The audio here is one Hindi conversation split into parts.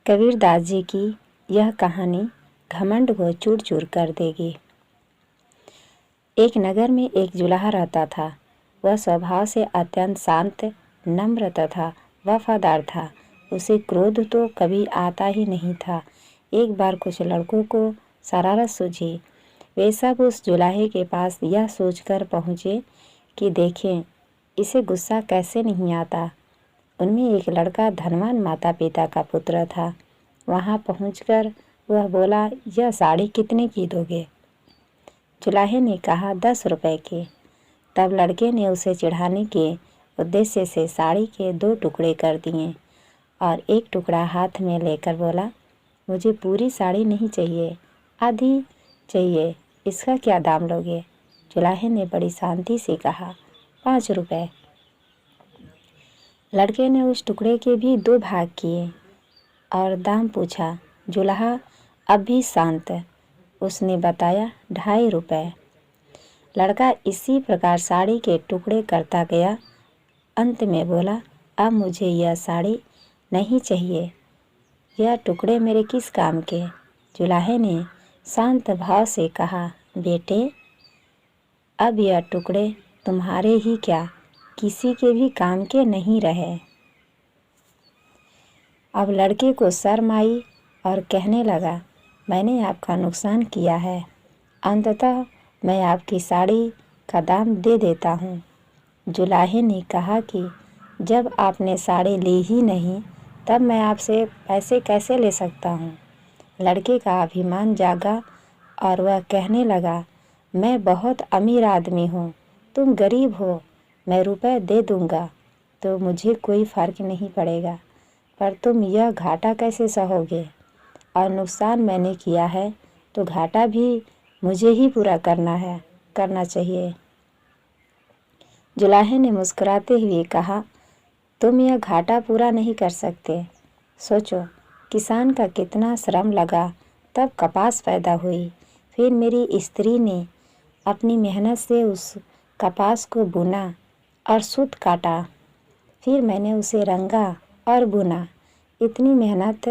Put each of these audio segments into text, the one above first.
कबीरदास जी की यह कहानी घमंड को चूर चूर कर देगी। एक नगर में एक जुलाहा रहता था। वह स्वभाव से अत्यंत शांत, नम्र तथा वफादार था। उसे क्रोध तो कभी आता ही नहीं था। एक बार कुछ लड़कों को शरारत सूझी। वे सब उस जुलाहे के पास यह सोचकर पहुँचे कि देखें इसे गुस्सा कैसे नहीं आता। उनमें एक लड़का धनवान माता पिता का पुत्र था। वहाँ पहुंचकर वह बोला, यह साड़ी कितने की दोगे? जुलाहे ने कहा, 10 रुपए की। तब लड़के ने उसे चिढ़ाने के उद्देश्य से साड़ी के 2 टुकड़े कर दिए और एक टुकड़ा हाथ में लेकर बोला, मुझे पूरी साड़ी नहीं चाहिए, आधी चाहिए। इसका क्या दाम लोगे? जुलाहे ने बड़ी शांति से कहा, 5 रुपए। लड़के ने उस टुकड़े के भी 2 भाग किए और दाम पूछा। जुलाहा अब भी शांत। उसने बताया, 2.5 रुपए। लड़का इसी प्रकार साड़ी के टुकड़े करता गया। अंत में बोला, अब मुझे यह साड़ी नहीं चाहिए। यह टुकड़े मेरे किस काम के? जुलाहे ने शांत भाव से कहा, बेटे अब यह टुकड़े तुम्हारे ही क्या, किसी के भी काम के नहीं रहे। अब लड़के को शर्म आई और कहने लगा, मैंने आपका नुकसान किया है, अंततः मैं आपकी साड़ी का दाम दे देता हूँ। जुलाहे ने कहा कि जब आपने साड़ी ली ही नहीं तब मैं आपसे पैसे कैसे ले सकता हूँ। लड़के का अभिमान जागा और वह कहने लगा, मैं बहुत अमीर आदमी हूँ, तुम गरीब हो, मैं रुपए दे दूँगा तो मुझे कोई फ़र्क नहीं पड़ेगा, पर तुम यह घाटा कैसे सहोगे? और नुकसान मैंने किया है तो घाटा भी मुझे ही पूरा करना चाहिए। जुलाहे ने मुस्कुराते हुए कहा, तुम यह घाटा पूरा नहीं कर सकते। सोचो किसान का कितना श्रम लगा तब कपास पैदा हुई। फिर मेरी स्त्री ने अपनी मेहनत से उस कपास को बुना और सूत काटा। फिर मैंने उसे रंगा और बुना। इतनी मेहनत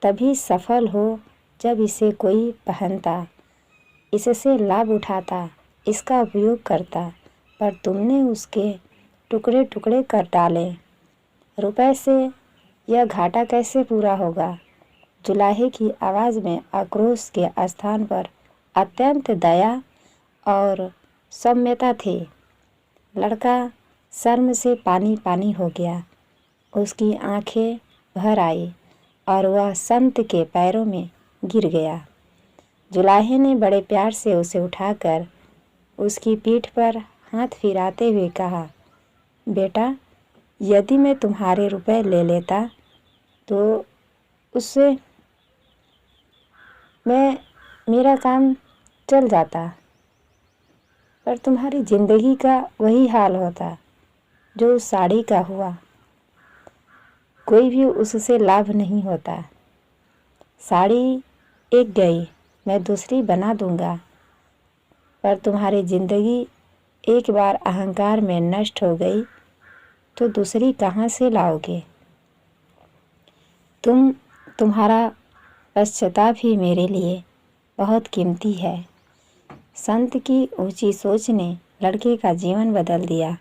तभी सफल हो जब इसे कोई पहनता, इससे लाभ उठाता, इसका उपयोग करता, पर तुमने उसके टुकड़े टुकड़े कर डाले। रुपए से यह घाटा कैसे पूरा होगा? जुलाहे की आवाज़ में आक्रोश के स्थान पर अत्यंत दया और सौम्यता थी। लड़का शर्म से पानी पानी हो गया। उसकी आंखें भर आई और वह संत के पैरों में गिर गया। जुलाहे ने बड़े प्यार से उसे उठाकर उसकी पीठ पर हाथ फिराते हुए कहा, बेटा यदि मैं तुम्हारे रुपए ले लेता तो उससे मेरा काम चल जाता, पर तुम्हारी ज़िंदगी का वही हाल होता जो उस साड़ी का हुआ। कोई भी उससे लाभ नहीं होता। साड़ी एक गई, मैं दूसरी बना दूंगा, पर तुम्हारी ज़िंदगी एक बार अहंकार में नष्ट हो गई तो दूसरी कहाँ से लाओगे? तुम्हारा पश्चाताप ही मेरे लिए बहुत कीमती है। संत की ऊंची सोच ने लड़के का जीवन बदल दिया।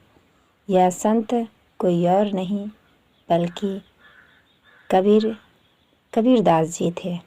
यह संत कोई और नहीं बल्कि कबीरदास जी थे।